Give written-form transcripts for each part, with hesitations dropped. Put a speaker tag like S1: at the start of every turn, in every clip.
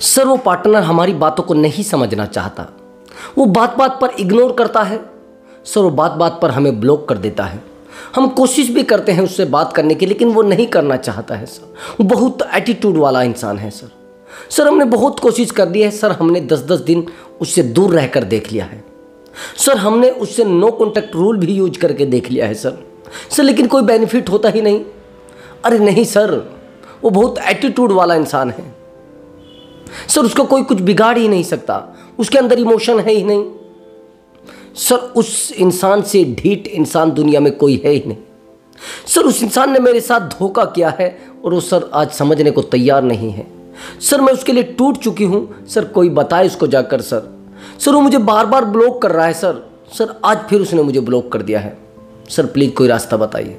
S1: Sir वो partner हमारी बातों को नहीं समझना चाहता, वो बात बात पर इग्नोर करता है। सर वो बात बात पर हमें ब्लॉक कर देता है। हम कोशिश भी करते हैं उससे बात करने की, लेकिन वो नहीं करना चाहता है। सर वो बहुत एटीट्यूड वाला इंसान है। सर हमने बहुत कोशिश कर ली है। सर हमने 10-10 दिन उससे दूर रहकर देख लिया है। सर हमने उससे नो कॉन्टैक्ट रूल भी यूज करके देख लिया है। सर लेकिन कोई बेनिफिट होता ही नहीं। अरे नहीं सर, वो बहुत एटीट्यूड वाला इंसान है। सर उसको कोई कुछ बिगाड़ ही नहीं सकता, उसके अंदर इमोशन है ही नहीं। सर उस इंसान से ढीठ इंसान दुनिया में कोई है ही नहीं। सर उस इंसान ने मेरे साथ धोखा किया है और वो सर आज समझने को तैयार नहीं है। सर मैं उसके लिए टूट चुकी हूँ। सर कोई बताए उसको जाकर। सर वो मुझे बार बार ब्लॉक कर रहा है। सर आज फिर उसने मुझे ब्लॉक कर दिया है। सर प्लीज़ कोई रास्ता बताइए।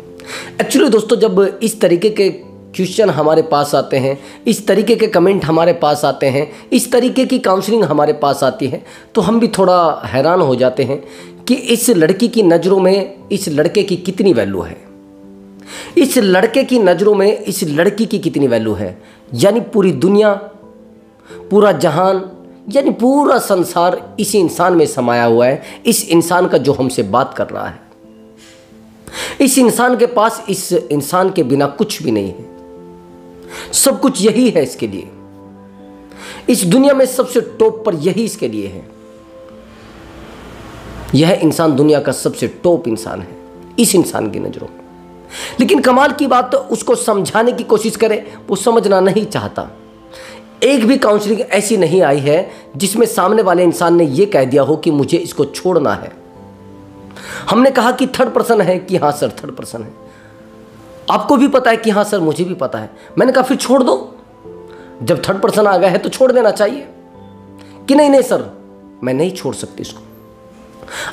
S1: एक्चुअली दोस्तों, जब इस तरीके के क्वेश्चन हमारे पास आते हैं, इस तरीके के कमेंट हमारे पास आते हैं, इस तरीके की काउंसलिंग हमारे पास आती है, तो हम भी थोड़ा हैरान हो जाते हैं कि इस लड़की की नज़रों में इस लड़के की कितनी वैल्यू है, इस लड़के की नज़रों में इस लड़की की कितनी वैल्यू है। यानी पूरी दुनिया, पूरा जहान, यानी पूरा संसार इस इंसान में समाया हुआ है। इस इंसान का जो हमसे बात कर रहा है, इस इंसान के पास इस इंसान के बिना कुछ भी नहीं है। सब कुछ यही है इसके लिए। इस दुनिया में सबसे टॉप पर यही इसके लिए है। यह इंसान दुनिया का सबसे टॉप इंसान है इस इंसान की नजरों में। लेकिन कमाल की बात, तो उसको समझाने की कोशिश करें, वो समझना नहीं चाहता। एक भी काउंसलिंग ऐसी नहीं आई है जिसमें सामने वाले इंसान ने यह कह दिया हो कि मुझे इसको छोड़ना है। हमने कहा कि थर्ड पर्सन है, कि हाँ सर थर्ड पर्सन है। आपको भी पता है कि हाँ सर मुझे भी पता है। मैंने कहा फिर छोड़ दो। जब थर्ड पर्सन आ गया है तो छोड़ देना चाहिए। कि नहीं सर मैं नहीं छोड़ सकती इसको।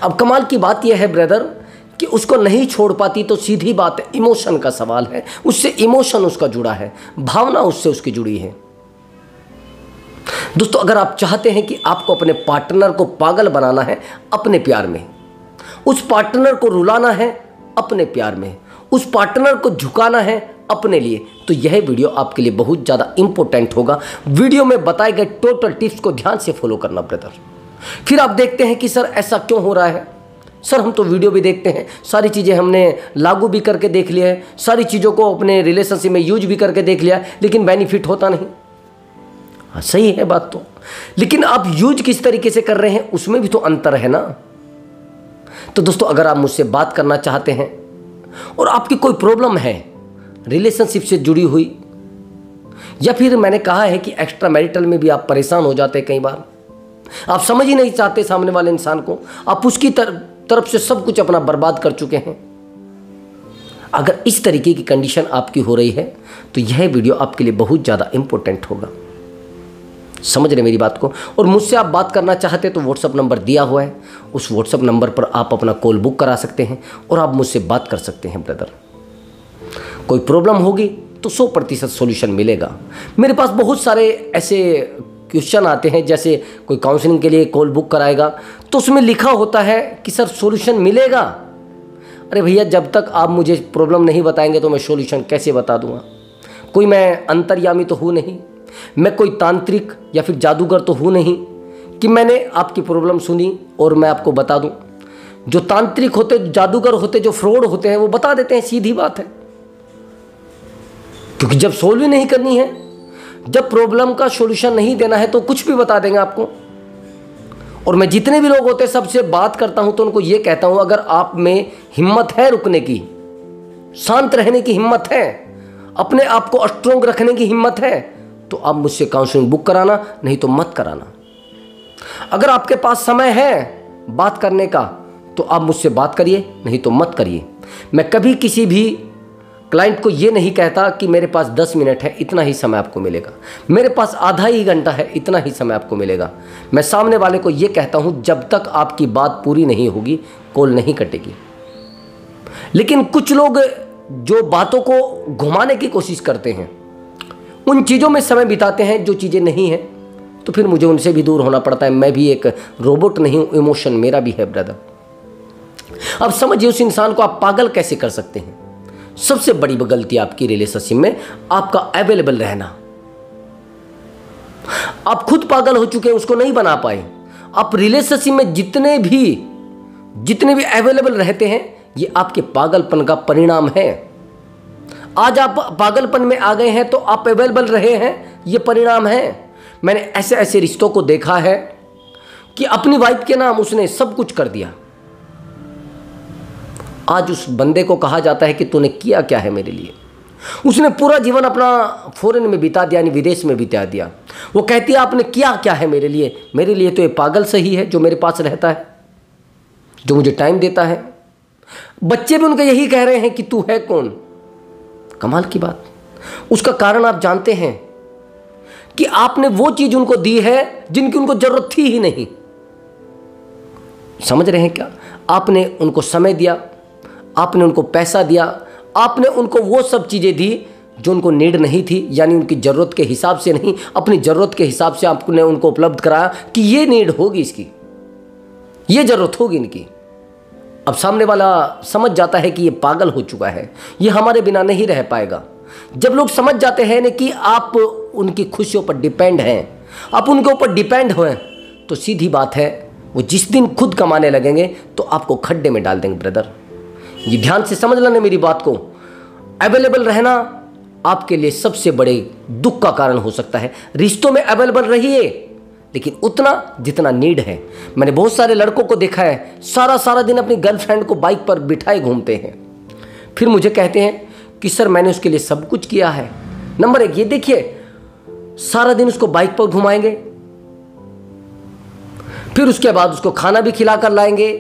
S1: अब कमाल की बात यह है ब्रदर कि उसको नहीं छोड़ पाती, तो सीधी बात है, इमोशन का सवाल है। उससे इमोशन उसका जुड़ा है, भावना उससे उसकी जुड़ी है। दोस्तों, अगर आप चाहते हैं कि आपको अपने पार्टनर को पागल बनाना है अपने प्यार में, उस पार्टनर को रुलाना है अपने प्यार में, उस पार्टनर को झुकाना है अपने लिए, तो यह वीडियो आपके लिए बहुत ज़्यादा इंपॉर्टेंट होगा। वीडियो में बताए गए टोटल टिप्स को ध्यान से फॉलो करना ब्रदर। फिर आप देखते हैं कि सर ऐसा क्यों हो रहा है। सर हम तो वीडियो भी देखते हैं, सारी चीज़ें हमने लागू भी करके देख लिया है, सारी चीज़ों को अपने रिलेशनशिप में यूज भी करके देख लिया, लेकिन बेनिफिट होता नहीं। हाँ सही है बात तो, लेकिन आप यूज किस तरीके से कर रहे हैं उसमें भी तो अंतर है ना। तो दोस्तों, अगर आप मुझसे बात करना चाहते हैं और आपकी कोई प्रॉब्लम है रिलेशनशिप से जुड़ी हुई, या फिर मैंने कहा है कि एक्स्ट्रा मैरिटल में भी आप परेशान हो जाते हैं, कई बार आप समझ ही नहीं चाहते सामने वाले इंसान को, आप उसकी तरफ से सब कुछ अपना बर्बाद कर चुके हैं। अगर इस तरीके की कंडीशन आपकी हो रही है तो यह वीडियो आपके लिए बहुत ज़्यादा इंपॉर्टेंट होगा। समझ रहे मेरी बात को। और मुझसे आप बात करना चाहते हैं तो व्हाट्सअप नंबर दिया हुआ है, उस व्हाट्सअप नंबर पर आप अपना कॉल बुक करा सकते हैं और आप मुझसे बात कर सकते हैं ब्रदर। कोई प्रॉब्लम होगी तो 100% सॉल्यूशन मिलेगा। मेरे पास बहुत सारे ऐसे क्वेश्चन आते हैं, जैसे कोई काउंसलिंग के लिए कॉल बुक कराएगा तो उसमें लिखा होता है कि सर सॉल्यूशन मिलेगा। अरे भैया, जब तक आप मुझे प्रॉब्लम नहीं बताएंगे तो मैं सॉल्यूशन कैसे बता दूंगा। कोई मैं अंतर्यामी तो हूँ नहीं, मैं कोई तांत्रिक या फिर जादूगर तो हूँ नहीं कि मैंने आपकी प्रॉब्लम सुनी और मैं आपको बता दूं। जो तांत्रिक होते, जादूगर होते, जो फ्रॉड होते हैं, वो बता देते हैं, सीधी बात है। क्योंकि जब सोल्व ही नहीं करनी है, जब प्रॉब्लम का सॉल्यूशन नहीं देना है, तो कुछ भी बता देंगे आपको। और मैं जितने भी लोग होते हैं सबसे बात करता हूं तो उनको ये कहता हूं, अगर आप में हिम्मत है रुकने की, शांत रहने की हिम्मत है, अपने आप को स्ट्रोंग रखने की हिम्मत है, तो आप मुझसे काउंसलिंग बुक कराना, नहीं तो मत कराना। अगर आपके पास समय है बात करने का तो आप मुझसे बात करिए, नहीं तो मत करिए। मैं कभी किसी भी क्लाइंट को ये नहीं कहता कि मेरे पास 10 मिनट है, इतना ही समय आपको मिलेगा, मेरे पास आधा ही घंटा है, इतना ही समय आपको मिलेगा। मैं सामने वाले को ये कहता हूँ, जब तक आपकी बात पूरी नहीं होगी कॉल नहीं कटेगी। लेकिन कुछ लोग जो बातों को घुमाने की कोशिश करते हैं, उन चीज़ों में समय बिताते हैं जो चीज़ें नहीं हैं, तो फिर मुझे उनसे भी दूर होना पड़ता है। मैं भी एक रोबोट नहीं हूँ, इमोशन मेरा भी है ब्रदर। अब समझिए उस इंसान को आप पागल कैसे कर सकते हैं। सबसे बड़ी गलती आपकी रिलेशनशिप में आपका अवेलेबल रहना। आप खुद पागल हो चुके हैं, उसको नहीं बना पाए। आप रिलेशनशिप में जितने भी अवेलेबल रहते हैं, ये आपके पागलपन का परिणाम है। आज आप पागलपन में आ गए हैं तो आप अवेलेबल रहे हैं, ये परिणाम है। मैंने ऐसे ऐसे रिश्तों को देखा है कि अपनी वाइफ के नाम उसने सब कुछ कर दिया। आज उस बंदे को कहा जाता है कि तूने किया क्या है मेरे लिए। उसने पूरा जीवन अपना फॉरेन में बिता दिया, यानी विदेश में बिता दिया। वो कहती है आपने किया क्या है मेरे लिए। मेरे लिए तो ये पागल सही है जो मेरे पास रहता है, जो मुझे टाइम देता है। बच्चे भी उनके यही कह रहे हैं कि तू है कौन। कमाल की बात। उसका कारण आप जानते हैं कि आपने वो चीज उनको दी है जिनकी उनको जरूरत थी ही नहीं। समझ रहे हैं क्या? आपने उनको समय दिया, आपने उनको पैसा दिया, आपने उनको वो सब चीज़ें दी जो उनको नीड नहीं थी, यानी उनकी ज़रूरत के हिसाब से नहीं, अपनी ज़रूरत के हिसाब से आपने उनको उपलब्ध कराया कि ये नीड होगी इसकी, ये ज़रूरत होगी इनकी। अब सामने वाला समझ जाता है कि ये पागल हो चुका है, ये हमारे बिना नहीं रह पाएगा। जब लोग समझ जाते हैं ना कि आप उनकी खुशियों पर डिपेंड हैं, आप उनके ऊपर डिपेंड हुए, तो सीधी बात है वो जिस दिन खुद कमाने लगेंगे तो आपको खड्डे में डाल देंगे। ब्रदर, ये ध्यान से समझ लेना मेरी बात को। अवेलेबल रहना आपके लिए सबसे बड़े दुख का कारण हो सकता है। रिश्तों में अवेलेबल रहिए, लेकिन उतना जितना नीड है। मैंने बहुत सारे लड़कों को देखा है, सारा दिन अपनी गर्लफ्रेंड को बाइक पर बिठाए घूमते हैं, फिर मुझे कहते हैं कि सर मैंने उसके लिए सब कुछ किया है। नंबर एक, ये देखिए, सारा दिन उसको बाइक पर घुमाएंगे, फिर उसके बाद उसको खाना भी खिला कर लाएंगे,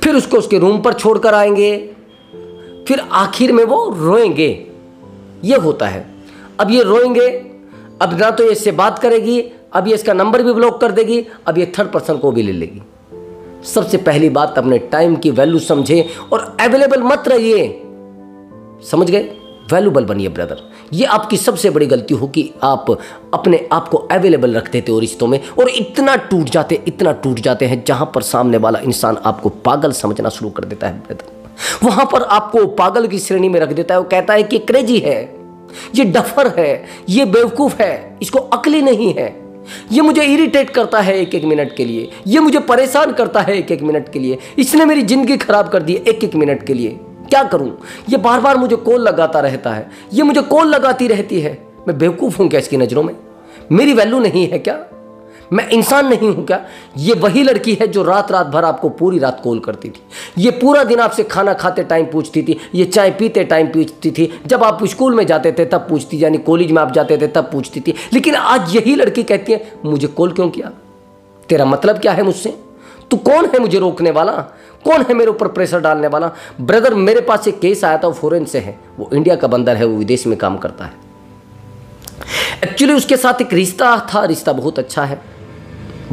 S1: फिर उसको उसके रूम पर छोड़कर आएंगे, फिर आखिर में वो रोएंगे। ये होता है। अब ये रोएंगे, अब ना तो ये इससे बात करेगी, अब ये इसका नंबर भी ब्लॉक कर देगी, अब ये थर्ड पर्सन को भी ले लेगी। सबसे पहली बात, अपने टाइम की वैल्यू समझे और अवेलेबल मत रहिए। समझ गए? वैल्यूबल बनिए ब्रदर। ये आपकी सबसे बड़ी गलती हो कि आप अपने आप को अवेलेबल रख देते हो रिश्तों में, और इतना टूट जाते हैं जहां पर सामने वाला इंसान आपको पागल समझना शुरू कर देता है ब्रदर। वहां पर आपको पागल की श्रेणी में रख देता है। वो कहता है कि क्रेजी है, ये डफर है, ये बेवकूफ है, इसको अक्ल ही नहीं है, ये मुझे इरिटेट करता है एक मिनट के लिए, ये मुझे परेशान करता है एक मिनट के लिए, इसने मेरी जिंदगी खराब कर दी एक मिनट के लिए। क्या करूं? ये बार बार मुझे कॉल लगाता रहता है, ये मुझे कॉल लगाती रहती है। मैं बेवकूफ हूं क्या इसकी नजरों में? मेरी वैल्यू नहीं है क्या? मैं इंसान नहीं हूं क्या? ये वही लड़की है जो रात भर आपको पूरी रात कॉल करती थी, ये पूरा दिन आपसे खाना खाते टाइम पूछती थी, ये चाय पीते टाइम पूछती थी, जब आप स्कूल में जाते थे तब पूछती, यानी कॉलेज में आप जाते थे तब पूछती थी। लेकिन आज यही लड़की कहती है मुझे कॉल क्यों किया? तेरा मतलब क्या है मुझसे? तू कौन है मुझे रोकने वाला? कौन है मेरे ऊपर प्रेशर डालने वाला? ब्रदर, मेरे पास एक केस आया था, वो फॉरेन से है, वो इंडिया का बंदर है, वो विदेश में काम करता है। एक्चुअली उसके साथ एक रिश्ता था, रिश्ता बहुत अच्छा है,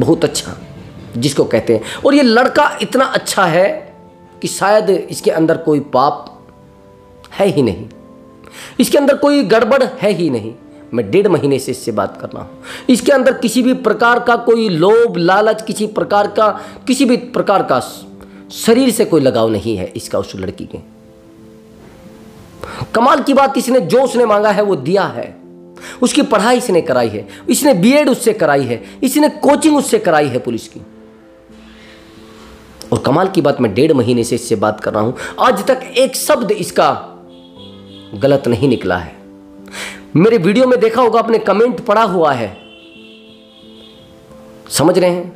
S1: बहुत अच्छा जिसको कहते हैं। और ये लड़का इतना अच्छा है कि शायद इसके अंदर कोई पाप है ही नहीं, इसके अंदर कोई गड़बड़ है ही नहीं। मैं 1.5 महीने से इससे बात कर रहा हूँ। इसके अंदर किसी भी प्रकार का कोई लोभ लालच, किसी भी प्रकार का शरीर से कोई लगाव नहीं है इसका उस लड़की के। कमाल की बात, इसने जो उसने मांगा है वो दिया है। उसकी पढ़ाई इसने कराई है, इसने बीएड उससे कराई है, इसने कोचिंग उससे कराई है पुलिस की। और कमाल की बात, मैं 1.5 महीने से इससे बात कर रहा हूं, आज तक एक शब्द इसका गलत नहीं निकला है। मेरे वीडियो में देखा होगा आपने, कमेंट पढ़ा हुआ है। समझ रहे हैं?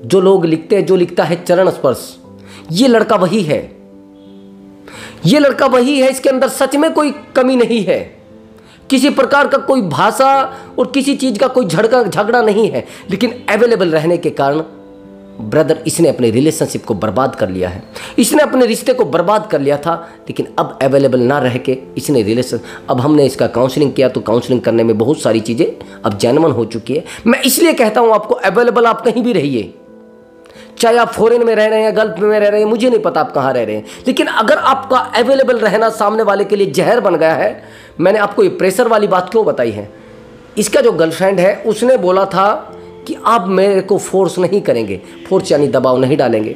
S1: जो लोग लिखते हैं, जो लिखता है चरण स्पर्श, ये लड़का वही है, ये लड़का वही है। इसके अंदर सच में कोई कमी नहीं है, किसी प्रकार का कोई भाषा और किसी चीज का कोई झगड़ा नहीं है। लेकिन अवेलेबल रहने के कारण ब्रदर, इसने अपने रिलेशनशिप को बर्बाद कर लिया है, इसने अपने रिश्ते को बर्बाद कर लिया था। लेकिन अब अवेलेबल ना रह के इसने अब हमने इसका काउंसलिंग किया, तो काउंसलिंग करने में बहुत सारी चीज़ें अब जेन्युइन हो चुकी है। मैं इसलिए कहता हूँ आपको, अवेलेबल आप कहीं भी रहिए, चाहे आप फॉरेन में रह रहे हैं, गल्फ में रह रहे हैं, मुझे नहीं पता आप कहाँ रह रहे हैं। लेकिन अगर आपका अवेलेबल रहना सामने वाले के लिए जहर बन गया है, मैंने आपको ये प्रेशर वाली बात क्यों बताई है? इसका जो गर्लफ्रेंड है उसने बोला था कि आप मेरे को फोर्स नहीं करेंगे, फोर्स यानी दबाव नहीं डालेंगे।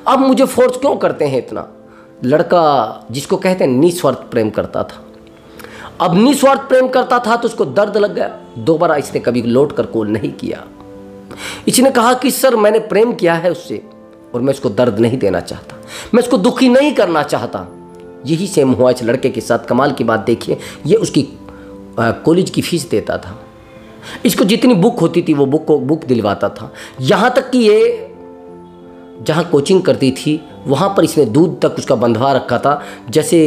S1: अब मुझे फोर्स क्यों करते हैं इतना? लड़का जिसको कहते हैं निस्वार्थ प्रेम करता था, अब निस्वार्थ प्रेम करता था तो उसको दर्द लग गया, दोबारा इसने कभी लौट कर कॉल नहीं किया। इसने कहा कि सर मैंने प्रेम किया है उससे और मैं उसको दर्द नहीं देना चाहता, मैं उसको दुखी नहीं करना चाहता। यही सेम हुआ इस लड़के के साथ। कमाल की बात देखिए, ये उसकी कॉलेज की फीस देता था, इसको जितनी बुक होती थी वो बुक दिलवाता था। यहाँ तक कि ये जहाँ कोचिंग करती थी वहाँ पर इसने दूध तक उसका बंधवा रखा था। जैसे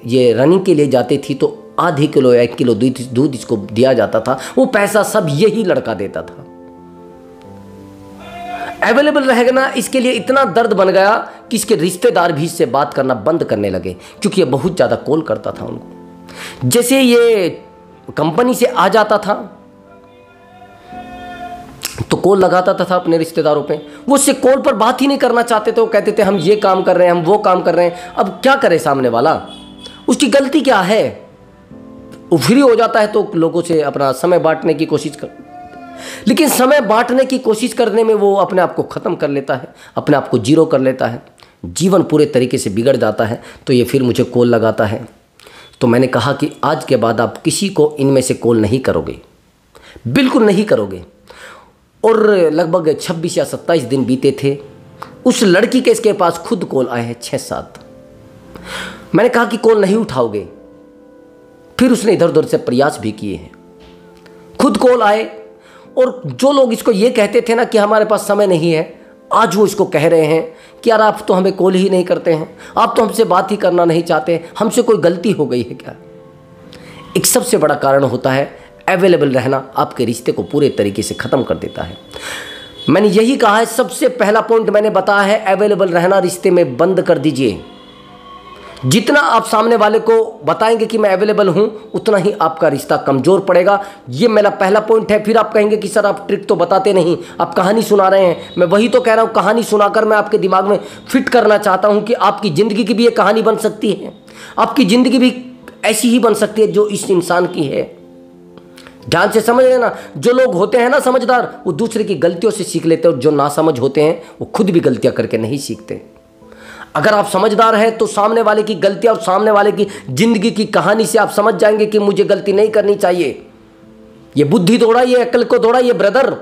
S1: ये रनिंग के लिए जाती थी तो आधे किलो या 1 किलो दूध इसको दिया जाता था, वो पैसा सब यही लड़का देता था। अवेलेबल रहना इसके लिए इतना दर्द बन गया कि इसके रिश्तेदार भी इससे बात करना बंद करने लगे, क्योंकि ये बहुत ज़्यादा कॉल करता था उनको। जैसे ये कंपनी से आ जाता था तो कॉल लगाता था अपने रिश्तेदारों पे, वो उससे कॉल पर बात ही नहीं करना चाहते थे। वो कहते थे हम ये काम कर रहे हैं, हम वो काम कर रहे हैं। अब क्या करे सामने वाला, उसकी गलती क्या है? वो फ्री हो जाता है तो लोगों से अपना समय बांटने की कोशिश कर, लेकिन समय बांटने की कोशिश करने में वो अपने आप को ख़त्म कर लेता है, अपने आप को जीरो कर लेता है, जीवन पूरे तरीके से बिगड़ जाता है। तो ये फिर मुझे कॉल लगाता है। तो मैंने कहा कि आज के बाद आप किसी को इनमें से कॉल नहीं करोगे, बिल्कुल नहीं करोगे। और लगभग 26 या 27 दिन बीते थे। उस लड़की के इसके पास खुद कॉल आए हैं 6-7। मैंने कहा कि कॉल नहीं उठाओगे, फिर उसने इधर उधर से प्रयास भी किए हैं, खुद कॉल आए। और जो लोग इसको ये कहते थे ना कि हमारे पास समय नहीं है, आज वो इसको कह रहे हैं कि यार आप तो हमें कॉल ही नहीं करते हैं, आप तो हमसे बात ही करना नहीं चाहते, हमसे कोई गलती हो गई है क्या? एक सबसे बड़ा कारण होता है अवेलेबल रहना, आपके रिश्ते को पूरे तरीके से ख़त्म कर देता है। मैंने यही कहा है, सबसे पहला पॉइंट मैंने बताया है, अवेलेबल रहना रिश्ते में बंद कर दीजिए। जितना आप सामने वाले को बताएंगे कि मैं अवेलेबल हूं, उतना ही आपका रिश्ता कमज़ोर पड़ेगा। ये मेरा पहला पॉइंट है। फिर आप कहेंगे कि सर आप ट्रिक तो बताते नहीं, आप कहानी सुना रहे हैं। मैं वही तो कह रहा हूं, कहानी सुनाकर मैं आपके दिमाग में फिट करना चाहता हूं कि आपकी ज़िंदगी की भी एक कहानी बन सकती है, आपकी ज़िंदगी भी ऐसी ही बन सकती है जो इस इंसान की है। ध्यान से समझ लेना, जो लोग होते हैं ना समझदार, वो दूसरे की गलतियों से सीख लेते हैं, और जो नासमझ होते हैं वो खुद भी गलतियां करके नहीं सीखते। अगर आप समझदार हैं तो सामने वाले की गलतियां और सामने वाले की जिंदगी की कहानी से आप समझ जाएंगे कि मुझे गलती नहीं करनी चाहिए। ये बुद्धि दौड़ाइए, अकल को दौड़ाइए ब्रदर।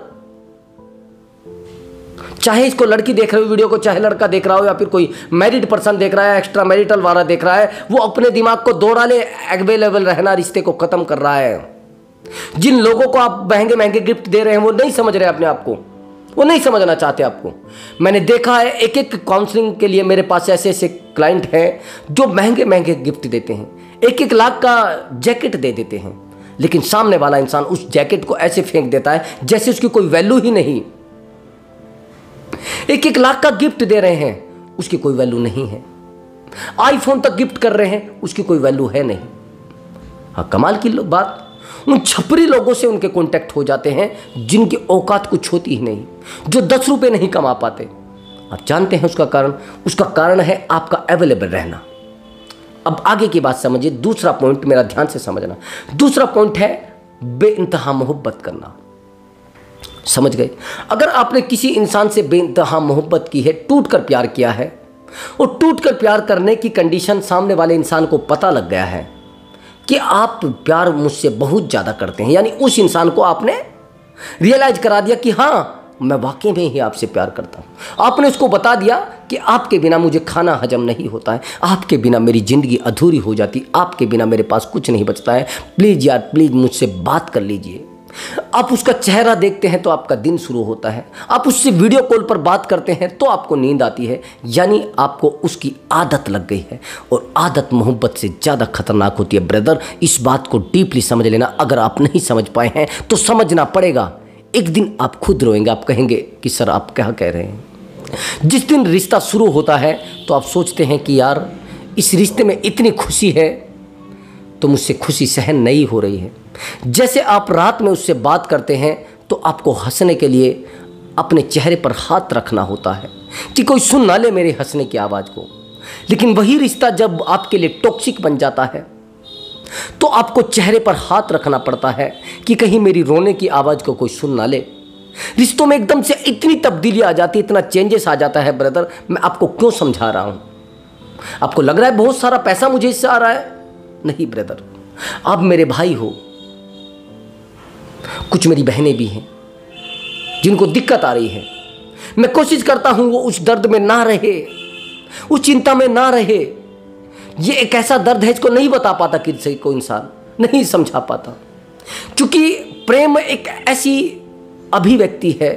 S1: चाहे इसको लड़की देख रहे हो वीडियो को, चाहे लड़का देख रहा हो, या फिर कोई मैरिड पर्सन देख रहा है, एक्स्ट्रा मैरिटल वाला देख रहा है, वो अपने दिमाग को दौड़ा ले। अवेलेबल रहना रिश्ते को खत्म कर रहा है। जिन लोगों को आप महंगे महंगे गिफ्ट दे रहे हैं वो नहीं समझ रहे अपने आप को, वो नहीं समझना चाहते आपको। मैंने देखा है एक काउंसलिंग के लिए मेरे पास ऐसे ऐसे क्लाइंट हैं जो महंगे महंगे गिफ्ट देते हैं, 1-1 लाख का जैकेट दे देते हैं, लेकिन सामने वाला इंसान उस जैकेट को ऐसे फेंक देता है जैसे उसकी कोई वैल्यू ही नहीं। 1-1 लाख का गिफ्ट दे रहे हैं, उसकी कोई वैल्यू नहीं है। आईफोन तक गिफ्ट कर रहे हैं, उसकी कोई वैल्यू है नहीं। हाँ, कमाल की बात, उन छपरी लोगों से उनके कांटेक्ट हो जाते हैं जिनकी औकात कुछ होती ही नहीं, जो 10 रुपए नहीं कमा पाते। आप जानते हैं उसका कारण? उसका कारण है आपका अवेलेबल रहना। अब आगे की बात समझिए। दूसरा पॉइंट मेरा ध्यान से समझना। दूसरा पॉइंट है बेइंतहा मोहब्बत करना। समझ गए? अगर आपने किसी इंसान से बेइंतहा मोहब्बत की है, टूट कर प्यार किया है, और टूट कर प्यार करने की कंडीशन सामने वाले इंसान को पता लग गया है कि आप प्यार मुझसे बहुत ज़्यादा करते हैं, यानी उस इंसान को आपने रियलाइज करा दिया कि हाँ मैं वाकई में ही आपसे प्यार करता हूँ। आपने उसको बता दिया कि आपके बिना मुझे खाना हजम नहीं होता है, आपके बिना मेरी ज़िंदगी अधूरी हो जाती, आपके बिना मेरे पास कुछ नहीं बचता है, प्लीज़ यार प्लीज़ मुझसे बात कर लीजिए। आप उसका चेहरा देखते हैं तो आपका दिन शुरू होता है, आप उससे वीडियो कॉल पर बात करते हैं तो आपको नींद आती है, यानी आपको उसकी आदत लग गई है। और आदत मोहब्बत से ज़्यादा खतरनाक होती है ब्रदर। इस बात को डीपली समझ लेना। अगर आप नहीं समझ पाए हैं तो समझना पड़ेगा। एक दिन आप खुद रोएंगे, आप कहेंगे कि सर आप क्या कह रहे हैं। जिस दिन रिश्ता शुरू होता है तो आप सोचते हैं कि यार इस रिश्ते में इतनी खुशी है तो मुझसे खुशी सहन नहीं हो रही है। जैसे आप रात में उससे बात करते हैं तो आपको हंसने के लिए अपने चेहरे पर हाथ रखना होता है कि कोई सुन ना ले मेरे हंसने की आवाज़ को। लेकिन वही रिश्ता जब आपके लिए टॉक्सिक बन जाता है तो आपको चेहरे पर हाथ रखना पड़ता है कि कहीं मेरी रोने की आवाज़ को कोई सुन ना ले। रिश्तों में एकदम से इतनी तब्दीली आ जाती है, इतना चेंजेस आ जाता है ब्रदर। मैं आपको क्यों समझा रहा हूँ? आपको लग रहा है बहुत सारा पैसा मुझे इससे आ रहा है? नहीं ब्रदर, आप मेरे भाई हो, कुछ मेरी बहनें भी हैं जिनको दिक्कत आ रही है। मैं कोशिश करता हूं वो उस दर्द में ना रहे, उस चिंता में ना रहे। ये एक ऐसा दर्द है इसको नहीं बता पाता, किसी को इंसान नहीं समझा पाता, क्योंकि प्रेम एक ऐसी अभिव्यक्ति है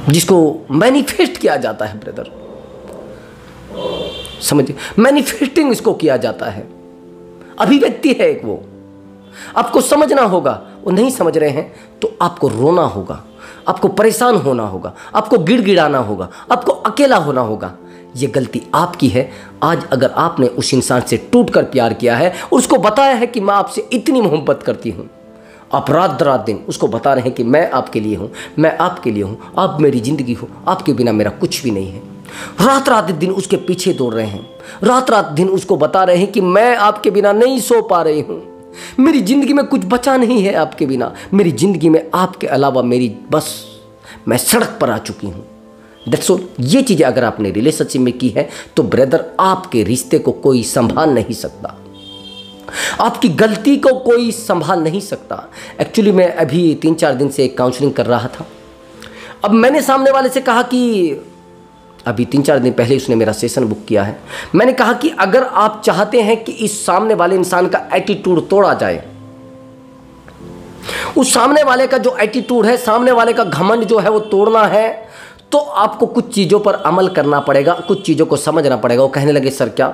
S1: जिसको मैनिफेस्ट किया जाता है ब्रदर, समझिए, मैनिफेस्टिंग इसको किया जाता है, अभिव्यक्ति है एक वो। आपको समझना होगा, वो नहीं समझ रहे हैं तो आपको रोना होगा, आपको परेशान होना होगा, आपको गिड़गिड़ाना होगा, आपको अकेला होना होगा। ये गलती आपकी है। आज अगर आपने उस इंसान से टूटकर प्यार किया है, उसको बताया है कि मैं आपसे इतनी मोहब्बत करती हूँ, आप रात रात दिन उसको बता रहे हैं कि मैं आपके लिए हूँ, मैं आपके लिए हूँ, आप मेरी ज़िंदगी हो, आपके बिना मेरा कुछ भी नहीं है। रात रात दिन उसके पीछे दौड़ रहे हैं, रात रात दिन उसको बता रहे हैं कि मैं आपके बिना नहीं सो पा रही हूँ, मेरी ज़िंदगी में कुछ बचा नहीं है आपके बिना, मेरी ज़िंदगी में आपके अलावा मेरी बस मैं सड़क पर आ चुकी हूँ। That's all. ये चीज़ें अगर आपने रिलेशनशिप में की है तो ब्रदर आपके रिश्ते को कोई संभाल नहीं सकता, आपकी गलती को कोई संभाल नहीं सकता। एक्चुअली मैं अभी 3-4 दिन से काउंसलिंग कर रहा था। अब मैंने सामने वाले से कहा कि अभी 3-4 दिन पहले उसने मेरा सेशन बुक किया है। मैंने कहा कि अगर आप चाहते हैं कि इस सामने वाले इंसान का एटीट्यूड तोड़ा जाए, उस सामने वाले का जो एटीट्यूड है, सामने वाले का घमंड जो है वो तोड़ना है, तो आपको कुछ चीज़ों पर अमल करना पड़ेगा, कुछ चीज़ों को समझना पड़ेगा। वो कहने लगे सर क्या,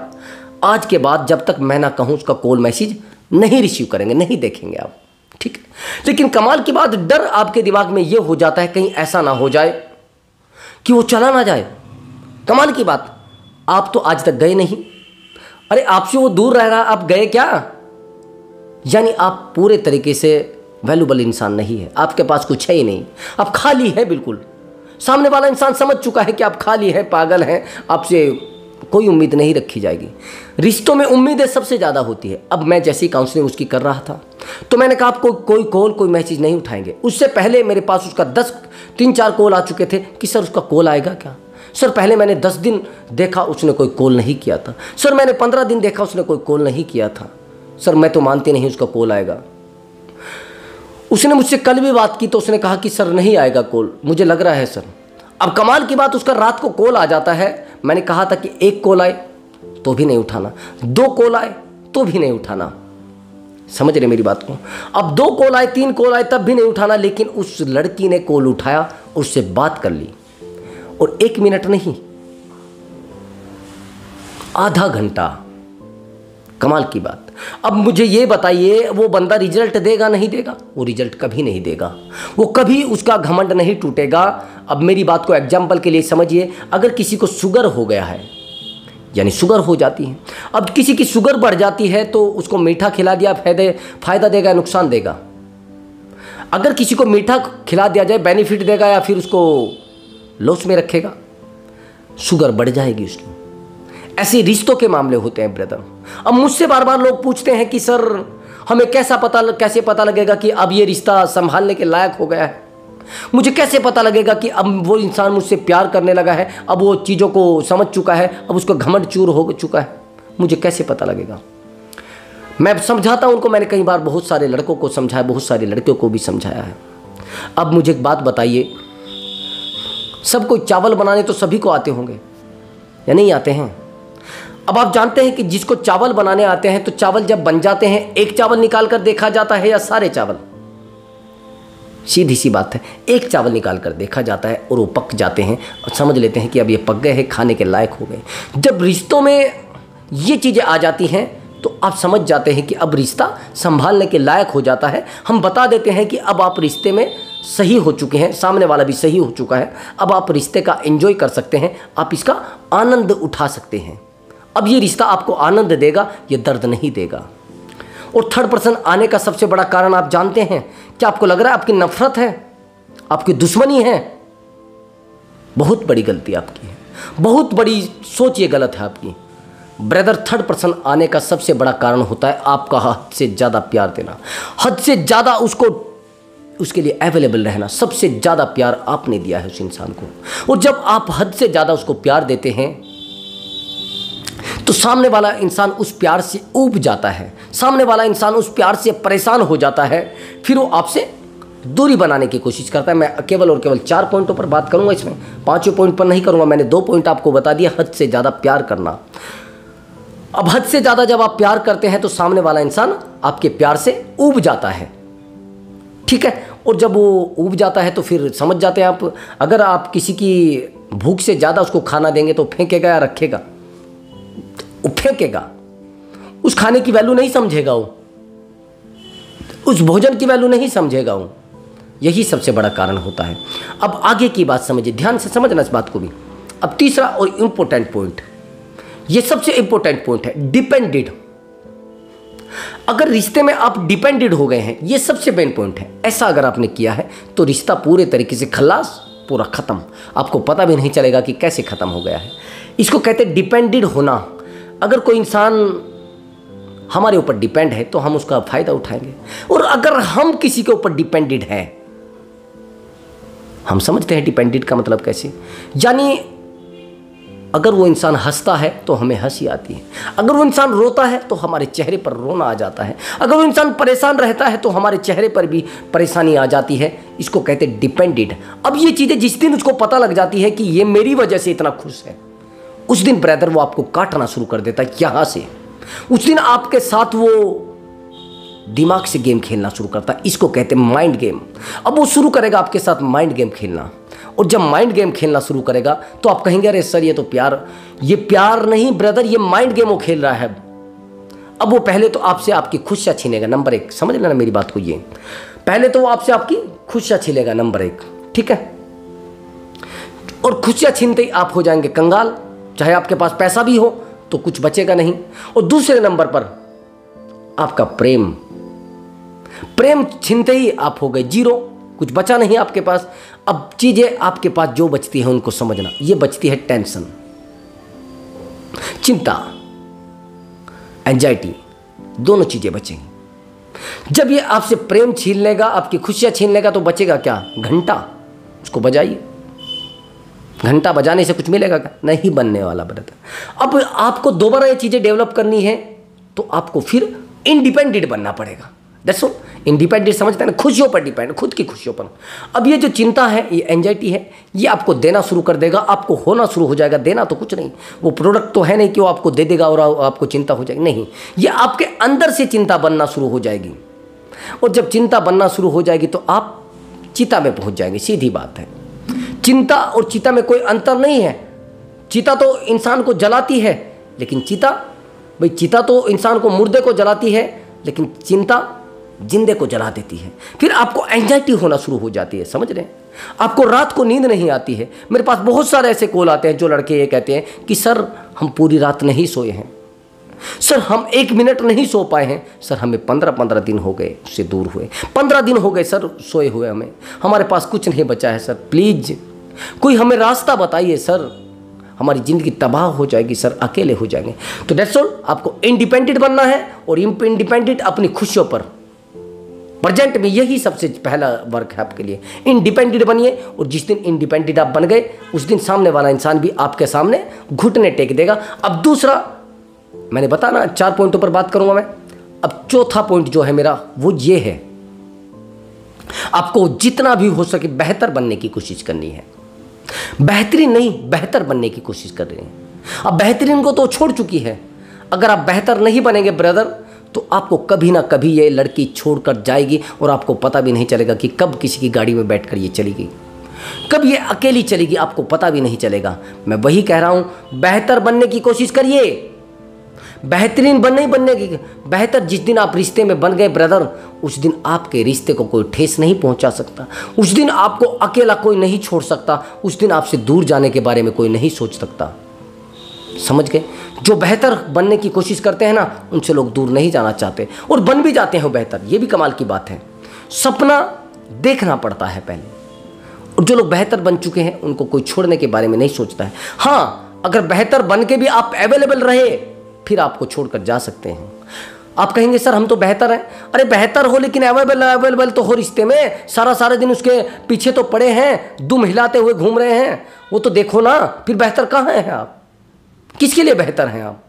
S1: आज के बाद जब तक मैं ना कहूँ उसका कॉल मैसेज नहीं रिसीव करेंगे, नहीं देखेंगे आप, ठीक है। लेकिन कमाल की बात, डर आपके दिमाग में ये हो जाता है कहीं ऐसा ना हो जाए कि वो चला ना जाए। कमाल की बात, आप तो आज तक गए नहीं, अरे आपसे वो दूर रह रहा, आप गए क्या? यानी आप पूरे तरीके से वैल्यूबल इंसान नहीं है, आपके पास कुछ है ही नहीं, आप खाली है बिल्कुल। सामने वाला इंसान समझ चुका है कि आप खाली हैं, पागल हैं, आपसे कोई उम्मीद नहीं रखी जाएगी। रिश्तों में उम्मीदें सबसे ज़्यादा होती है। अब मैं जैसी काउंसलिंग उसकी कर रहा था तो मैंने कहा आपको कोई कॉल कोई मैसेज नहीं उठाएंगे। उससे पहले मेरे पास उसका 3-4 कॉल आ चुके थे कि सर उसका कॉल आएगा क्या। सर पहले मैंने 10 दिन देखा उसने कोई कॉल नहीं किया था। सर मैंने 15 दिन देखा उसने कोई कॉल नहीं किया था। सर मैं तो मानती नहीं उसका कॉल आएगा। उसने मुझसे कल भी बात की तो उसने कहा कि सर नहीं आएगा कॉल, मुझे लग रहा है सर। अब कमाल की बात, उसका रात को कॉल आ जाता है। मैंने कहा था कि 1 कॉल आए तो भी नहीं उठाना, 2 कॉल आए तो भी नहीं उठाना, समझ रहे मेरी बात को। अब 2 कॉल आए, 3 कॉल आए तब भी नहीं उठाना। लेकिन उस लड़की ने कॉल उठाया, उससे बात कर ली, और 1 मिनट नहीं, आधा घंटा। कमाल की बात। अब मुझे ये बताइए वो बंदा रिजल्ट देगा नहीं देगा? वो रिजल्ट कभी नहीं देगा, वो कभी उसका घमंड नहीं टूटेगा। अब मेरी बात को एग्जाम्पल के लिए समझिए, अगर किसी को शुगर हो गया है, यानी शुगर हो जाती है, अब किसी की शुगर बढ़ जाती है तो उसको मीठा खिला दिया फायदा देगा, नुकसान देगा? अगर किसी को मीठा खिला दिया जाए बेनिफिट देगा या फिर उसको लॉस में रखेगा? शुगर बढ़ जाएगी उसकी। ऐसे रिश्तों के मामले होते हैं ब्रदर। अब मुझसे बार बार लोग पूछते हैं कि सर हमें कैसे पता लगेगा कि अब ये रिश्ता संभालने के लायक हो गया है, मुझे कैसे पता लगेगा कि अब वो इंसान मुझसे प्यार करने लगा है, अब वो चीज़ों को समझ चुका है, अब उसका घमंड चूर हो चुका है, मुझे कैसे पता लगेगा? मैं समझाता हूँ उनको, मैंने कई बार बहुत सारे लड़कों को समझाया, बहुत सारी लड़कियों को भी समझाया है। अब मुझे एक बात बताइए, सबको चावल बनाने तो सभी को आते होंगे या नहीं आते हैं? अब आप जानते हैं कि जिसको चावल बनाने आते हैं तो चावल जब बन जाते हैं, एक चावल निकाल कर देखा जाता है या सारे चावल? सीधी सी बात है, एक चावल निकाल कर देखा जाता है और वो पक जाते हैं और समझ लेते हैं कि अब ये पक गए हैं, खाने के लायक हो गए। जब रिश्तों में ये चीज़ें आ जाती हैं तो आप समझ जाते हैं कि अब रिश्ता संभालने के लायक हो जाता है। हम बता देते हैं कि अब आप रिश्ते में सही हो चुके हैं, सामने वाला भी सही हो चुका है, अब आप रिश्ते का एंजॉय कर सकते हैं, आप इसका आनंद उठा सकते हैं। अब ये रिश्ता आपको आनंद देगा, ये दर्द नहीं देगा। और थर्ड पर्सन आने का सबसे बड़ा कारण आप जानते हैं क्या? आपको लग रहा है आपकी नफरत है, आपकी दुश्मनी है? बहुत बड़ी गलती आपकी है, बहुत बड़ी सोच ये गलत है आपकी ब्रदर। थर्ड पर्सन आने का सबसे बड़ा कारण होता है आपका हद से ज़्यादा प्यार देना, हद से ज़्यादा उसके लिए अवेलेबल रहना। सबसे ज़्यादा प्यार आपने दिया है उस इंसान को, और जब आप हद से ज़्यादा उसको प्यार देते हैं तो सामने वाला इंसान उस प्यार से ऊब जाता है, सामने वाला इंसान उस प्यार से परेशान हो जाता है, फिर वो आपसे दूरी बनाने की कोशिश करता है। मैं केवल और केवल 4 पॉइंटों पर बात करूंगा, इसमें 5वें पॉइंट पर नहीं करूंगा। मैंने 2 पॉइंट आपको बता दिया, हद से ज़्यादा प्यार करना। अब हद से ज़्यादा जब आप प्यार करते हैं तो सामने वाला इंसान आपके प्यार से ऊब जाता है, ठीक है। और जब वो ऊब जाता है तो फिर समझ जाते हैं आप, अगर आप किसी की भूख से ज़्यादा उसको खाना देंगे तो फेंकेगा या रखेगा? वो फेंकेगा। उस खाने की वैल्यू नहीं समझेगा, वो उस भोजन की वैल्यू नहीं समझेगा वो। यही सबसे बड़ा कारण होता है। अब आगे की बात समझिए, ध्यान से समझना इस बात को भी। अब तीसरा और इंपॉर्टेंट पॉइंट, ये सबसे इंपॉर्टेंट पॉइंट है, डिपेंडेड। अगर रिश्ते में आप डिपेंडेड हो गए हैं, ये सबसे मेन पॉइंट है। ऐसा अगर आपने किया है तो रिश्ता पूरे तरीके से खल्लास, पूरा खत्म। आपको पता भी नहीं चलेगा कि कैसे खत्म हो गया है। इसको कहते हैं डिपेंडेड होना। अगर कोई इंसान हमारे ऊपर डिपेंड है तो हम उसका फायदा उठाएंगे, और अगर हम किसी के ऊपर डिपेंडेड हैं, हम समझते हैं डिपेंडेड का मतलब कैसे, यानी अगर वो इंसान हंसता है तो हमें हंसी आती है, अगर वो इंसान रोता है तो हमारे चेहरे पर रोना आ जाता है, अगर वो इंसान परेशान रहता है तो हमारे चेहरे पर भी परेशानी आ जाती है। इसको कहते हैं डिपेंडेड। अब ये चीज़ें जिस दिन उसको पता लग जाती है कि ये मेरी वजह से इतना खुश है, उस दिन ब्रदर वो आपको काटना शुरू कर देता है यहाँ से। उस दिन आपके साथ वो दिमाग से गेम खेलना शुरू करता है। इसको कहते हैं माइंड गेम। अब वो शुरू करेगा आपके साथ माइंड गेम खेलना, और जब माइंड गेम खेलना शुरू करेगा तो आप कहेंगे अरे सर ये तो प्यार, ये प्यार नहीं ब्रदर, ये माइंड गेम वो खेल रहा है। अब वो पहले तो आपसे आपकी खुशियाँ छीनेगा, नंबर 1, समझ लेना मेरी बात को। ये पहले तो वो आपसे आपकी खुशियाँ छीनेगा, नंबर 1, ठीक है। और खुशियाँ छीनते ही आप हो जाएंगे कंगाल, चाहे आपके पास पैसा भी हो तो कुछ बचेगा नहीं। और दूसरे नंबर पर आपका प्रेम छीनते ही आप हो गए जीरो, कुछ बचा नहीं आपके पास। अब चीजें आपके पास जो बचती है उनको समझना, ये बचती है टेंशन, चिंता, एंजाइटी, दोनों चीजें बचेंगी। जब ये आपसे प्रेम छीन लेगा, आपकी खुशियां छीन लेगा, तो बचेगा क्या? घंटा। उसको बजाइए। घंटा बजाने से कुछ मिलेगा क्या? नहीं बनने वाला ब्रदर। अब आपको दोबारा ये चीजें डेवलप करनी है तो आपको फिर इंडिपेंडेंट बनना पड़ेगा। That's all. इंडिपेंडेंट समझते हैं ना, खुशियों पर डिपेंड, खुद की खुशियों पर। अब ये जो चिंता है, ये एंजाइटी है, ये आपको देना शुरू कर देगा, आपको होना शुरू हो जाएगा। देना तो कुछ नहीं, वो प्रोडक्ट तो है नहीं कि वो आपको दे देगा और आपको चिंता हो जाएगी, नहीं, ये आपके अंदर से चिंता बनना शुरू हो जाएगी। और जब चिंता बनना शुरू हो जाएगी तो आप चिता में पहुंच जाएंगे। सीधी बात है, चिंता और चिता में कोई अंतर नहीं है। चिता तो इंसान को जलाती है, लेकिन चिता तो इंसान को, मुर्दे को जलाती है, लेकिन चिंता जिंदे को जला देती है। फिर आपको एंजाइटी होना शुरू हो जाती है, समझ रहे हैं? आपको रात को नींद नहीं आती है। मेरे पास बहुत सारे ऐसे कॉल आते हैं जो लड़के ये कहते हैं कि सर हम पूरी रात नहीं सोए हैं, सर हम 1 मिनट नहीं सो पाए हैं, सर हमें 15 दिन हो गए उससे दूर हुए, 15 दिन हो गए सर सोए हुए, हमारे पास कुछ नहीं बचा है सर, प्लीज कोई हमें रास्ता बताइए सर, हमारी ज़िंदगी तबाह हो जाएगी सर, अकेले हो जाएंगे। तो दैट्स ऑल। आपको इंडिपेंडेंट बनना है, और इंडिपेंडेंट अपनी खुशियों पर। प्रेजेंट में यही सबसे पहला वर्क है आपके लिए। इंडिपेंडेंट बनिए, और जिस दिन इंडिपेंडेंट आप बन गए उस दिन सामने वाला इंसान भी आपके सामने घुटने टेक देगा। अब दूसरा, मैंने बताया ना 4 पॉइंटों पर बात करूंगा मैं। अब चौथा पॉइंट जो है मेरा वो ये है, आपको जितना भी हो सके बेहतर बनने की कोशिश करनी है। बेहतरीन नहीं, बेहतर बनने की कोशिश कर रहे हैं। अब बेहतरीन को तो छोड़ चुकी है। अगर आप बेहतर नहीं बनेंगे ब्रदर, तो आपको कभी ना कभी ये लड़की छोड़कर जाएगी, और आपको पता भी नहीं चलेगा कि कब किसी की गाड़ी में बैठकर ये चली गई, कब ये अकेली चलेगी, आपको पता भी नहीं चलेगा। मैं वही कह रहा हूं, बेहतर बनने की कोशिश करिए, बेहतरीन बनने की। बेहतर जिस दिन आप रिश्ते में बन गए ब्रदर, उस दिन आपके रिश्ते को कोई ठेस नहीं पहुंचा सकता, उस दिन आपको अकेला कोई नहीं छोड़ सकता, उस दिन आपसे दूर जाने के बारे में कोई नहीं सोच सकता। समझ गए? जो बेहतर बनने की कोशिश करते हैं ना, उनसे लोग दूर नहीं जाना चाहते, और बन भी जाते हैं बेहतर। ये भी कमाल की बात है। सपना देखना पड़ता है पहले, और जो लोग बेहतर बन चुके हैं उनको कोई छोड़ने के बारे में नहीं सोचता है। हाँ, अगर बेहतर बन के भी आप अवेलेबल रहे, फिर आपको छोड़कर जा सकते हैं। आप कहेंगे सर हम तो बेहतर हैं। अरे बेहतर हो, लेकिन अवेलेबल तो हो रिश्ते में। सारा दिन उसके पीछे तो पड़े हैं, दुम हिलाते हुए घूम रहे हैं, वो तो देखो ना, फिर बेहतर कहाँ हैं आप? किसके लिए बेहतर हैं आप?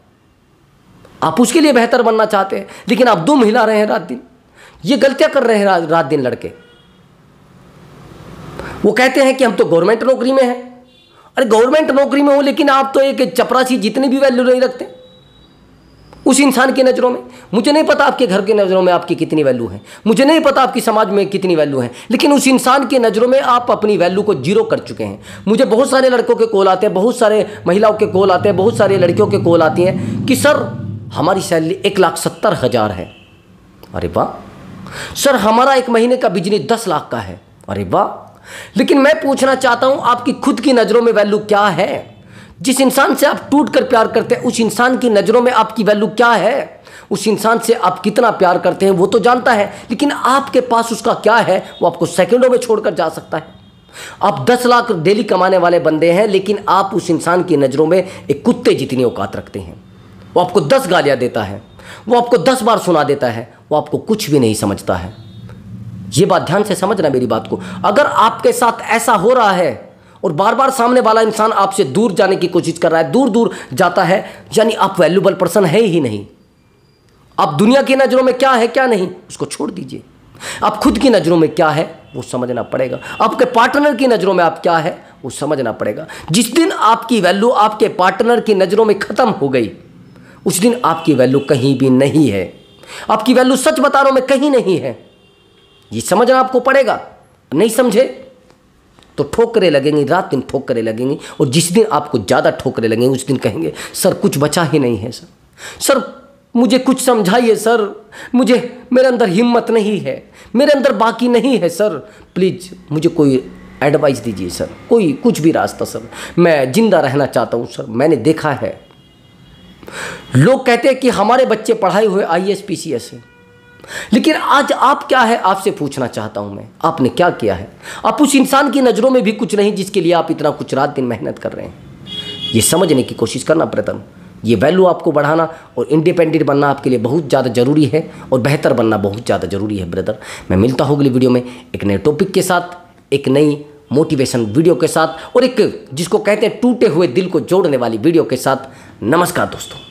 S1: आप उसके लिए बेहतर बनना चाहते हैं, लेकिन आप दुम हिला रहे हैं रात दिन। ये गलतियां कर रहे हैं रात दिन लड़के। वो कहते हैं कि हम तो गवर्नमेंट नौकरी में हैं। अरे गवर्नमेंट नौकरी में हो, लेकिन आप तो एक चपरासी जितनी भी वैल्यू नहीं रखते उस इंसान की नज़रों में। मुझे नहीं पता आपके घर की नज़रों में आपकी कितनी वैल्यू है, मुझे नहीं पता आपकी समाज में कितनी वैल्यू है, लेकिन उस इंसान की नज़रों में आप अपनी वैल्यू को जीरो कर चुके हैं। मुझे बहुत सारे लड़कों के कॉल आते हैं, बहुत सारे महिलाओं के कॉल आते हैं, बहुत सारी लड़कियों के कॉल आती हैं कि सर हमारी सैलरी 1,70,000 है। अरे वाह। सर हमारा एक महीने का बिजनेस 10 लाख का है। अरे वाह। लेकिन मैं पूछना चाहता हूं आपकी खुद की नज़रों में वैल्यू क्या है? जिस इंसान से आप टूट कर प्यार करते हैं उस इंसान की नज़रों में आपकी वैल्यू क्या है? उस इंसान से आप कितना प्यार करते हैं वो तो जानता है, लेकिन आपके पास उसका क्या है वो आपको सेकंडों में छोड़कर जा सकता है। आप 10 लाख डेली कमाने वाले बंदे हैं, लेकिन आप उस इंसान की नज़रों में एक कुत्ते जितनी औकात रखते हैं। वो आपको 10 गालियाँ देता है, वो आपको 10 बार सुना देता है, वो आपको कुछ भी नहीं समझता है। ये बात ध्यान से समझना मेरी बात को। अगर आपके साथ ऐसा हो रहा है और बार बार सामने वाला इंसान आपसे दूर जाने की कोशिश कर रहा है, दूर दूर जाता है, यानी आप वैल्यूबल पर्सन है ही नहीं। आप दुनिया की नज़रों में क्या है क्या नहीं उसको छोड़ दीजिए। आप खुद की नज़रों में क्या है वो समझना पड़ेगा। आपके पार्टनर की नज़रों में आप क्या है वो समझना पड़ेगा। जिस दिन आपकी वैल्यू आपके पार्टनर की नज़रों में ख़त्म हो गई उस दिन आपकी वैल्यू कहीं भी नहीं है। आपकी वैल्यू सच बता रहा हूं मैं कहीं नहीं है। ये समझना आपको पड़ेगा। नहीं समझे तो ठोकरें लगेंगी, रात दिन ठोकरें लगेंगी, और जिस दिन आपको ज़्यादा ठोकरें लगेंगी उस दिन कहेंगे सर कुछ बचा ही नहीं है। सर मुझे कुछ समझाइए सर, मेरे अंदर हिम्मत नहीं है, मेरे अंदर बाकी नहीं है सर, प्लीज़ मुझे कोई एडवाइस दीजिए सर, कोई कुछ भी रास्ता सर, मैं जिंदा रहना चाहता हूँ सर। मैंने देखा है लोग कहते हैं कि हमारे बच्चे पढ़ाए हुए IAS PCS है, लेकिन आज आप क्या है आपसे पूछना चाहता हूं मैं, आपने क्या किया है? आप उस इंसान की नज़रों में भी कुछ नहीं जिसके लिए आप इतना कुछ रात दिन मेहनत कर रहे हैं। ये समझने की कोशिश करना प्रथम। ये वैल्यू आपको बढ़ाना और इंडिपेंडेंट बनना आपके लिए बहुत ज़्यादा ज़रूरी है, और बेहतर बनना बहुत ज़्यादा ज़रूरी है ब्रदर। मैं मिलता हूँ अगली वीडियो में एक नए टॉपिक के साथ, एक नई मोटिवेशन वीडियो के साथ, और एक जिसको कहते हैं टूटे हुए दिल को जोड़ने वाली वीडियो के साथ। नमस्कार दोस्तों।